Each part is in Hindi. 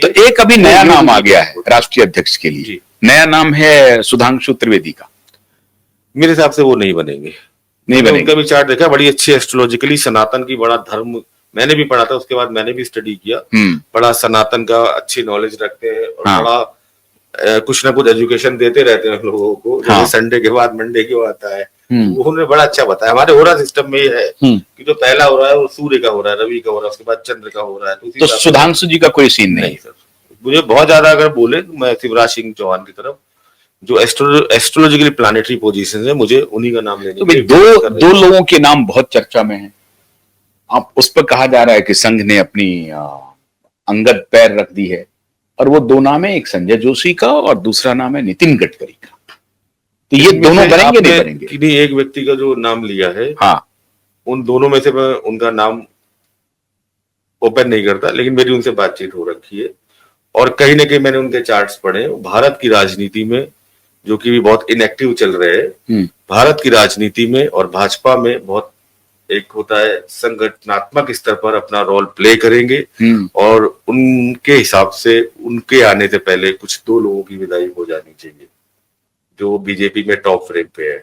तो एक अभी नया नाम आ गया है राष्ट्रीय अध्यक्ष के लिए, नया नाम है सुधांशु त्रिवेदी का। मेरे हिसाब से वो नहीं बनेंगे, उनका भी चार्ट देखा, बड़ी अच्छी एस्ट्रोलॉजिकली सनातन की बड़ा धर्म, मैंने भी पढ़ा था, उसके बाद मैंने भी स्टडी किया, बड़ा सनातन का अच्छी नॉलेज रखते हैं और बड़ा कुछ ना कुछ एजुकेशन देते रहते हैं लोगों को। जैसे संडे के बाद मंडे क्यों आता है, उन्होंने बड़ा अच्छा बताया। हमारे ओरा सिस्टम में ये है कि जो पहला हो रहा है वो सूर्य का हो रहा है, रवि का हो रहा है, उसके बाद चंद्र का हो रहा है। तो सुधांशु जी का कोई सीन नहीं सर। मुझे बहुत ज्यादा अगर बोले तो मैं शिवराज सिंह चौहान की तरफ, जो एस्ट्रोलॉजिकली प्लानिटरी पोजीशन है, मुझे उन्हीं का नाम लेने। तो दो लोगों के नाम बहुत चर्चा में है। आप उस पर कहा जा रहा है कि संघ ने अपनी अंगद पैर रख दी है, और वो दो नाम है, एक संजय जोशी का और दूसरा नाम है नितिन गडकरी का। तो ये दोनों बनेंगे नहीं बनेंगे? किसी एक व्यक्ति का जो नाम लिया है, हाँ, उन दोनों में से मैं उनका नाम ओपन नहीं करता, लेकिन मेरी उनसे बातचीत हो रखी है और कहीं ना कहीं मैंने उनके चार्ट्स पढ़े। भारत की राजनीति में, जो कि बहुत इनएक्टिव चल रहे हैं, भारत की राजनीति में और भाजपा में बहुत एक होता है संगठनात्मक स्तर पर अपना रोल प्ले करेंगे और उनके हिसाब से उनके आने से पहले कुछ दो लोगों की विदाई हो जानी चाहिए जो बीजेपी में टॉप फ्रेम पे है।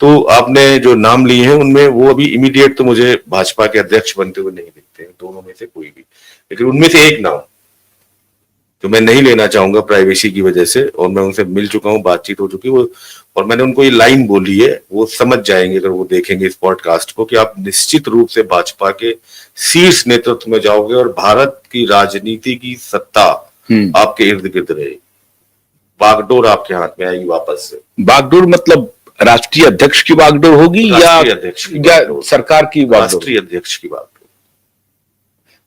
तो आपने जो नाम लिए हैं उनमें वो अभी इमीडिएट तो मुझे भाजपा के अध्यक्ष बनते हुए नहीं दिखते हैं, दोनों में से कोई भी। लेकिन उनमें से एक नाम जो मैं नहीं लेना चाहूंगा प्राइवेसी की वजह से, और मैं उनसे मिल चुका हूं, बातचीत हो चुकी है, वो और मैंने उनको ये लाइन बोली है, वो समझ जाएंगे अगर वो देखेंगे इस पॉडकास्ट को, कि आप निश्चित रूप से भाजपा के शीर्ष नेतृत्व में जाओगे और भारत की राजनीति की सत्ता आपके इर्द गिर्द रहेगी, बागडोर आपके हाथ में आएगी वापस से। बागडोर मतलब राष्ट्रीय अध्यक्ष की बागडोर होगी या सरकार की? राष्ट्रीय अध्यक्ष की बागडोर।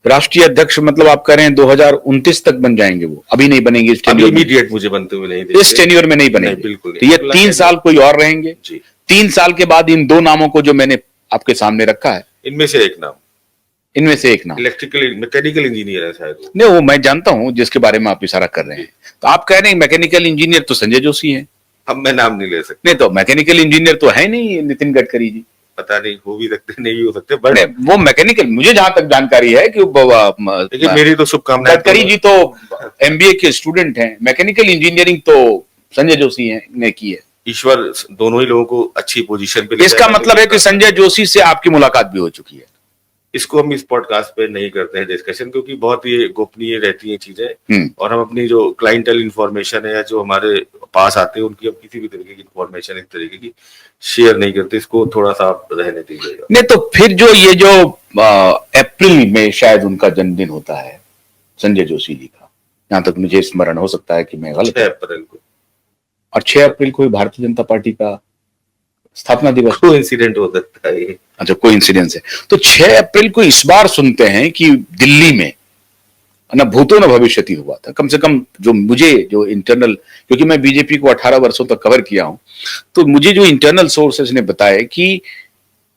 राष्ट्रीय अध्यक्ष मतलब आप कह रहे हैं 2029 तक बन जाएंगे वो, अभी नहीं बनेंगे इस टेन्योर में? इमीडिएट मुझे बनते हुए नहीं, इस टेन्योर में नहीं बनेंगे, बिल्कुल। तो ये 3 साल कोई और रहेंगे। 3 साल के बाद इन दो नामों को जो मैंने आपके सामने रखा है, इनमें से एक नाम, इलेक्ट्रिकल मैकेनिकल इंजीनियर है शायद। नहीं, वो मैं जानता हूं जिसके बारे में आप इशारा कर रहे हैं। तो आप कह रहे हैं मैकेनिकल इंजीनियर तो संजय जोशी है। अब मैं नाम नहीं ले सकता। नहीं, तो मैकेनिकल इंजीनियर तो है नहीं नितिन गडकरी जी। पता नहीं, हो भी सकते नहीं हो सकते, बट वो मैकेनिकल, मुझे जहां तक जानकारी है कि मेरी तो शुभकामनाएं। गडकरी जी तो एमबीए के स्टूडेंट हैं, मैकेनिकल इंजीनियरिंग तो संजय जोशी ने की है। ईश्वर दोनों ही लोगों को अच्छी पोजीशन पे। इसका मतलब है कि संजय जोशी से आपकी मुलाकात भी हो चुकी है। इसको हम इस पॉडकास्ट पे नहीं करते हैं डिस्कशन, क्योंकि बहुत ही गोपनीय रहती हैं चीजें, और हम अपनी जो क्लाइंटल इंफॉर्मेशन है या जो हमारे पास आते हैं उनकी हम किसी भी तरीके की इंफॉर्मेशन इस तरीके की शेयर नहीं करते। इसको थोड़ा सा आप रहने दीजिएगा। नहीं, तो फिर जो ये जो अप्रैल में शायद उनका जन्मदिन होता है संजय जोशी जी का, यहाँ तक मुझे स्मरण, हो सकता है कि मैं गलत। 6 अप्रैल को, और 6 अप्रैल को भारतीय जनता पार्टी का स्थापना दिवस। कोई इंसिडेंट हो सकता है। अच्छा, कोई इंसिडेंस है। तो 6 अप्रैल को इस बार सुनते हैं कि दिल्ली में न भूतो न भविष्यति हुआ था। कम से कम जो मुझे जो इंटरनल, क्योंकि मैं बीजेपी को 18 वर्षों तक कवर किया हूं, तो मुझे जो इंटरनल सोर्सेस ने बताया कि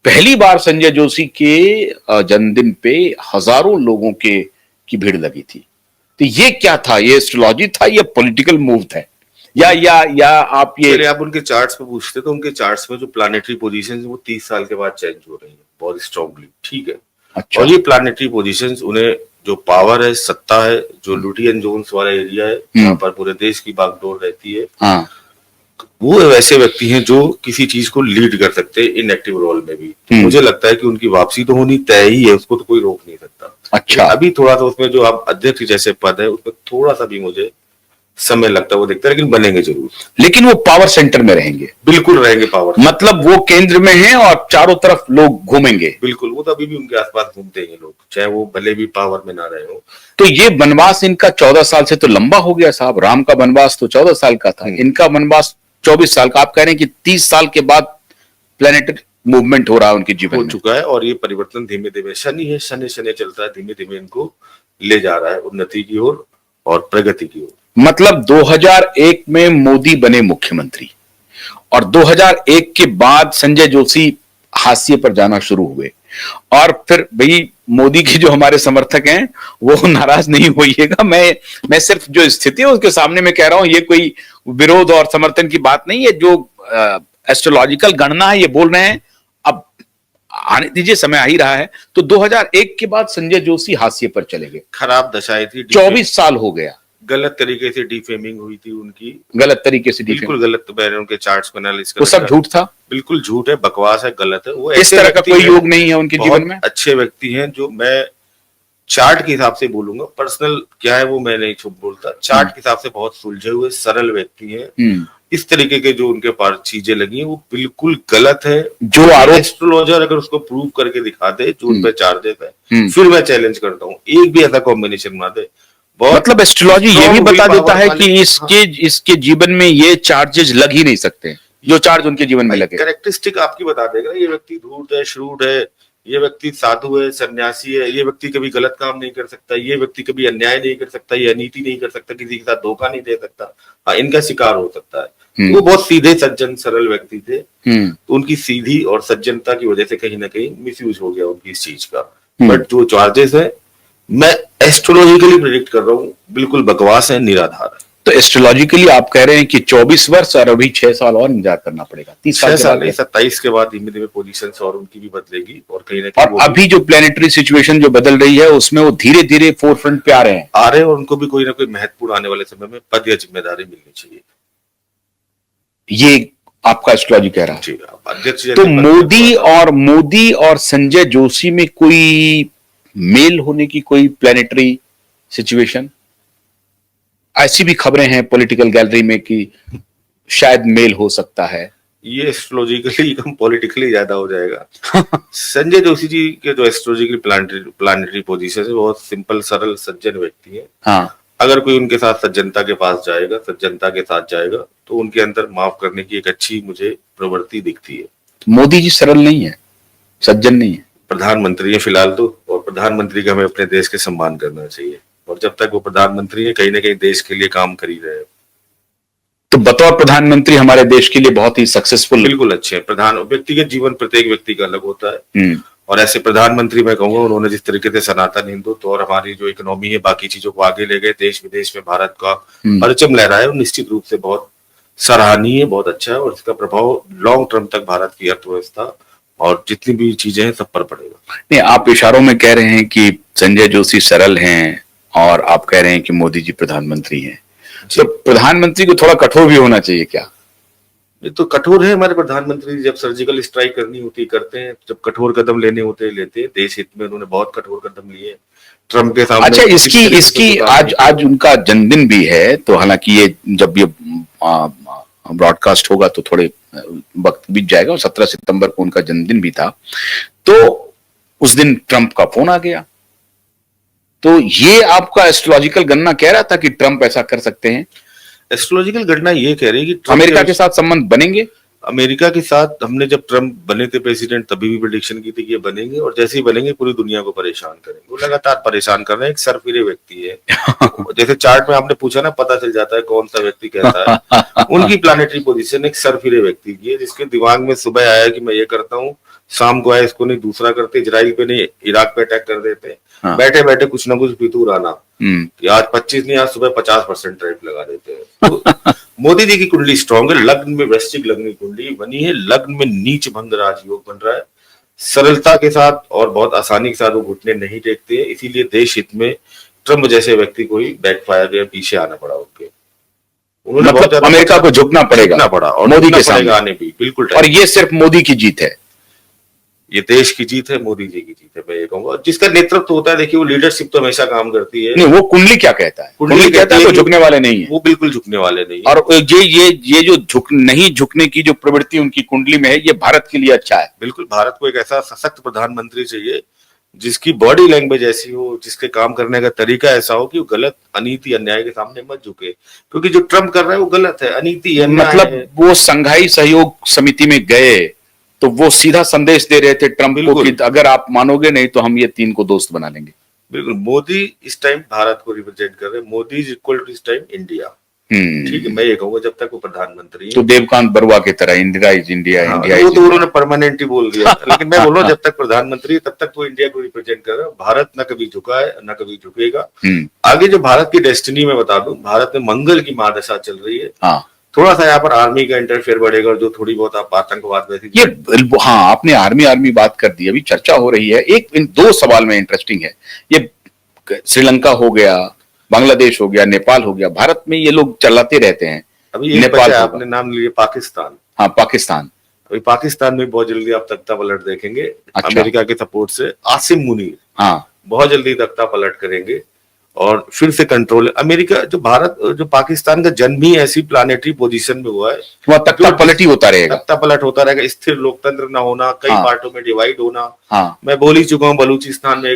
पहली बार संजय जोशी के जन्मदिन पे हजारों लोगों की भीड़ लगी थी। तो ये क्या था? ये एस्ट्रोलॉजी था या पॉलिटिकल मूव था? या आप ये आप उनके चार्ट्स पे पूछते तो उनके चार्ट्स में जो प्लानिटरी पोजीशंस वो 30 साल के बाद चेंज हो रही है बहुत स्ट्रांगली, ठीक है। अच्छा। और ये प्लानिटरी पोजीशंस, उन्हें जो पावर है, सत्ता है, जो लुटियन जोन्स वाला एरिया है जहाँ पर पूरे देश की बागडोर रहती है, वो वैसे व्यक्ति हैं जो किसी चीज को लीड कर सकते हैं इनएक्टिव रोल में भी। तो मुझे लगता है कि उनकी वापसी तो होनी तय ही है, उसको तो कोई रोक नहीं सकता। अच्छा। अभी थोड़ा सा उसमें जो आप अध्यक्ष जैसे पद है उसमें थोड़ा सा भी मुझे समय लगता है, वो दिखता है, लेकिन बनेंगे जरूर। लेकिन वो पावर सेंटर में रहेंगे? बिल्कुल रहेंगे पावर, मतलब वो केंद्र में हैं और चारों तरफ लोग घूमेंगे। बिल्कुल, वो तो अभी भी उनके आसपास घूमते हैं लोग, चाहे वो भले भी पावर में ना रहे हो। तो ये वनवास इनका 14 साल से तो लंबा हो गया साहब। राम का वनवास तो 14 साल का था, इनका वनवास 24 साल का। आप कह रहे हैं कि 30 साल के बाद प्लेनेटरी मूवमेंट हो रहा है उनके जीवन में। हो चुका है, और ये परिवर्तन धीमे धीमे, शनि है, शनि चलता है, धीमे धीमे इनको ले जा रहा है उन्नति की ओर और प्रगति की ओर। मतलब 2001 में मोदी बने मुख्यमंत्री और 2001 के बाद संजय जोशी हाशिए पर जाना शुरू हुए, और फिर भाई मोदी के जो हमारे समर्थक हैं वो नाराज नहीं होइएगा, मैं सिर्फ जो स्थिति है उसके सामने मैं कह रहा हूं, ये कोई विरोध और समर्थन की बात नहीं है। जो एस्ट्रोलॉजिकल गणना है ये बोल रहे हैं। अब आने दीजिए, समय आ ही रहा है। तो 2001 के बाद संजय जोशी हाशिए पर चले गए, खराब दशाएं थी, 24 साल हो गया, गलत तरीके से डिफेमिंग हुई थी उनकी, गलत तरीके से बिल्कुल गलत। मैंने उनके चार्ट्स को एनालिसिस वो सब झूठ था, बिल्कुल झूठ है, बकवास है, गलत है। वो इस तरह का कोई योग नहीं है उनके जीवन में। अच्छे व्यक्ति हैं, जो मैं चार्ट के हिसाब से बोलूंगा, पर्सनल क्या है वो मैं नहीं छुप बोलता, चार्ट के हिसाब से बहुत सुलझे हुए सरल व्यक्ति हैं। इस तरीके के जो उनके पास चीजें लगी हैं वो बिल्कुल गलत है। जो आरोप एस्ट्रोलॉजर अगर उसको प्रूव करके दिखा दे जो उन पे चार्जेस है, फिर मैं चैलेंज करता हूँ, एक भी ऐसा कॉम्बिनेशन बना दे। मतलब एस्ट्रोलॉजी ये भी बता देता है कि इसके जीवन में ये चार्जेस लग ही नहीं सकते, जो चार्ज उनके जीवन में लगे। कैरेक्टरिस्टिक आपकी बता देगा, ये व्यक्ति धूर्त है, श्रूड है, ये व्यक्ति साधु है, सन्यासी है, ये व्यक्ति कभी गलत काम नहीं कर सकता, ये व्यक्ति कभी अन्याय नहीं कर सकता, ये अनीति नहीं कर सकता, किसी के साथ धोखा नहीं दे सकता, हाँ इनका शिकार हो सकता है। वो बहुत सीधे सज्जन सरल व्यक्ति थे, तो उनकी सीधी और सज्जनता की वजह से कहीं ना कहीं मिसयूज हो गया उनकी इस चीज का। बट जो चार्जेस है मैं एस्ट्रोलॉजिकली प्रेडिक्ट कर रहा हूँ, बिल्कुल बकवास है, निराधार है। तो एस्ट्रोलॉजिकली आप कह रहे हैं कि 24 वर्ष और अभी 6 साल और इंतजार करना पड़ेगा, 30 साल 27 के बाद धीमे धीमे पोजीशन और उनकी भी बदलेगी, और कहीं ना कहीं अभी जो प्लेनेटरी सिचुएशन जो बदल रही है उसमें वो धीरे धीरे फोरफ्रंट पे आ रहे हैं, और उनको भी कोई ना कोई महत्वपूर्ण आने वाले समय में पद या जिम्मेदारी मिलनी चाहिए, ये आपका एस्ट्रोलॉजी कह रहा है। अध्यक्ष तो मोदी और संजय जोशी में कोई मेल होने की कोई प्लेनेटरी सिचुएशन, ऐसी भी खबरें हैं पॉलिटिकल गैलरी में कि शायद मेल हो सकता है। ये एस्ट्रोलॉजिकली कम पॉलिटिकली ज्यादा हो जाएगा। संजय जोशी जी के जो एस्ट्रोलॉजिकली प्लानिटरी पोजीशन है बहुत सिंपल सरल सज्जन व्यक्ति है। हाँ, अगर कोई उनके साथ सज्जनता के पास जाएगा, सज्जनता के साथ जाएगा, तो उनके अंदर माफ करने की एक अच्छी मुझे प्रवृत्ति दिखती है। मोदी जी सरल नहीं है, सज्जन नहीं है, प्रधानमंत्री है फिलहाल तो, और प्रधानमंत्री का हमें अपने देश के सम्मान करना चाहिए, और जब तक वो प्रधानमंत्री है कहीं ना कहीं देश के लिए काम कर ही रहे हैं। तो बतौर प्रधानमंत्री हमारे देश के लिए बहुत ही सक्सेसफुल, बिल्कुल अच्छे हैं। प्रधान व्यक्तिगत जीवन प्रत्येक व्यक्ति का अलग होता है, और ऐसे प्रधानमंत्री मैं कहूंगा उन्होंने जिस तरीके से सनातन हिंदुत्व और हमारी जो इकोनॉमी है बाकी चीजों को आगे ले गए, देश विदेश में भारत का परचम लहराया है, निश्चित रूप से बहुत सराहनीय, बहुत अच्छा है, और इसका प्रभाव लॉन्ग टर्म तक भारत की अर्थव्यवस्था और जितनी भी चीजें हैं सब पर पड़ेगा। नहीं, आप इशारों में कह रहे हैं कि संजय जोशी सरल हैं और आप कह रहे हैं कि मोदी जी प्रधानमंत्री हैं, तो प्रधानमंत्री को थोड़ा कठोर भी होना चाहिए क्या? ये तो कठोर है हमारे प्रधानमंत्री, जब सर्जिकल स्ट्राइक करनी होती है करते हैं, जब कठोर कदम लेने होते हैं लेते हैं, देश हित में उन्होंने बहुत कठोर कदम लिए ट्रम्प के सामने। अच्छा, इसकी आज उनका जन्मदिन भी है, तो हालांकि ये जब ये ब्रॉडकास्ट होगा तो थोड़े वक्त बीत जाएगा, और 17 सितंबर को उनका जन्मदिन भी था, तो उस दिन ट्रंप का फोन आ गया। तो ये आपका एस्ट्रोलॉजिकल गणना कह रहा था कि ट्रंप ऐसा कर सकते हैं? एस्ट्रोलॉजिकल गणना ये कह रही है कि अमेरिका के साथ संबंध बनेंगे। अमेरिका के साथ हमने जब ट्रंप बने थे प्रेसिडेंट तभी भी प्रेडिक्शन की थी कि ये बनेंगे, और जैसे ही बनेंगे पूरी दुनिया को परेशान करेंगे। वो लगातार परेशान कर रहे हैं, एक सरफिरे व्यक्ति है। जैसे चार्ट में आपने पूछा ना, पता चल जाता है कौन सा व्यक्ति कैसा है। उनकी प्लानिटरी पोजीशन एक सरफिरे व्यक्ति की है, जिसके दिमाग में सुबह आया कि मैं ये करता हूँ, शाम को आया इसको नहीं दूसरा करते, इजराइल पे नहीं इराक पे अटैक कर देते, बैठे बैठे कुछ ना कुछ फितूर आना कि आज 25 नहीं आज सुबह 50% ट्रेड लगा देते हैं। तो मोदी जी की कुंडली स्ट्रॉन्ग है, लग्न में वृश्चिक लग्न की कुंडली बनी है, लग्न में नीच भंग राजयोग बन रहा है, सरलता के साथ और बहुत आसानी के साथ वो घुटने नहीं टेकते, इसीलिए देश हित में ट्रम्प जैसे व्यक्ति को ही बैकफायर या पीछे आना पड़ा उनके। उन्होंने बहुत ज्यादा अमेरिका को झुकना पड़ा और मोदी के सामने आने भी बिल्कुल, और ये सिर्फ मोदी की जीत है, ये देश की जीत है, मोदी जी की जीत है, मैं ये कहूंगा। जिसका नेतृत्व होता है, देखिए वो लीडरशिप तो हमेशा काम करती है। नहीं, वो कुंडली क्या कहता है? कुंडली कहता है वो झुकने वाले नहीं है, वो बिल्कुल झुकने वाले नहीं है। और ये जो नहीं झुकने की जो प्रवृत्ति उनकी कुंडली में है, ये भारत के लिए अच्छा है। बिल्कुल, भारत को एक ऐसा सशक्त प्रधानमंत्री चाहिए जिसकी बॉडी लैंग्वेज ऐसी हो, जिसके काम करने का तरीका ऐसा हो कि वो गलत अनीति अन्याय के सामने मत झुके, क्योंकि जो ट्रम्प कर रहा है वो गलत है, अनीति है। मतलब वो संघाई सहयोग समिति में गए तो वो सीधा संदेश दे रहे थे ट्रंप को कि अगर आप मानोगे नहीं तो हम ये 3 को दोस्त बना लेंगे। बिल्कुल, मोदी इस टाइम भारत को रिप्रेजेंट कर रहे हैं, मोदी इज इक्वल टू इस टाइम इंडिया। ठीक है, मैं ये कहूंगा जब तक वो प्रधानमंत्री तो देवकांत बरुआ की तरह इंडिया इज इंडिया, इंडिया वो तो उन्होंने परमानेंट ही बोल दिया। लेकिन मैं बोल रहा हूँ जब तक प्रधानमंत्री तब तक वो इंडिया को रिप्रेजेंट कर रहा है। भारत न कभी झुका है न कभी झुकेगा। आगे जो भारत की डेस्टिनी में बता दूं, भारत में मंगल की महादशा चल रही है, थोड़ा सा यहाँ पर आर्मी का इंटरफेयर बढ़ेगा और जो थोड़ी बहुत आप आतंकवाद वैसी ये हाँ, आपने आर्मी बात कर दी, अभी चर्चा हो रही है। एक इन दो सवाल में इंटरेस्टिंग है, ये श्रीलंका हो गया, बांग्लादेश हो गया, नेपाल हो गया, भारत में ये लोग चलाते रहते हैं। अभी एक नेपाल बचा होगा। आपने नाम लिए पाकिस्तान। हाँ, पाकिस्तान। अभी पाकिस्तान में बहुत जल्दी आप तख्ता पलट देखेंगे। अच्छा। अमेरिका के सपोर्ट से आसिम मुनीर हाँ, बहुत जल्दी तख्ता पलट करेंगे और फिर से कंट्रोल। अमेरिका जो पाकिस्तान का जन्म ही ऐसी प्लानेटरी पोजीशन में हुआ है, वहाँ तख्ता पलट ही होता रहेगा। तख्ता पलट होता रहेगा, स्थिर लोकतंत्र ना होना, कई हाँ। पार्टों में डिवाइड होना। हाँ, मैं बोल ही चुका हूँ, बलूचिस्तान में एक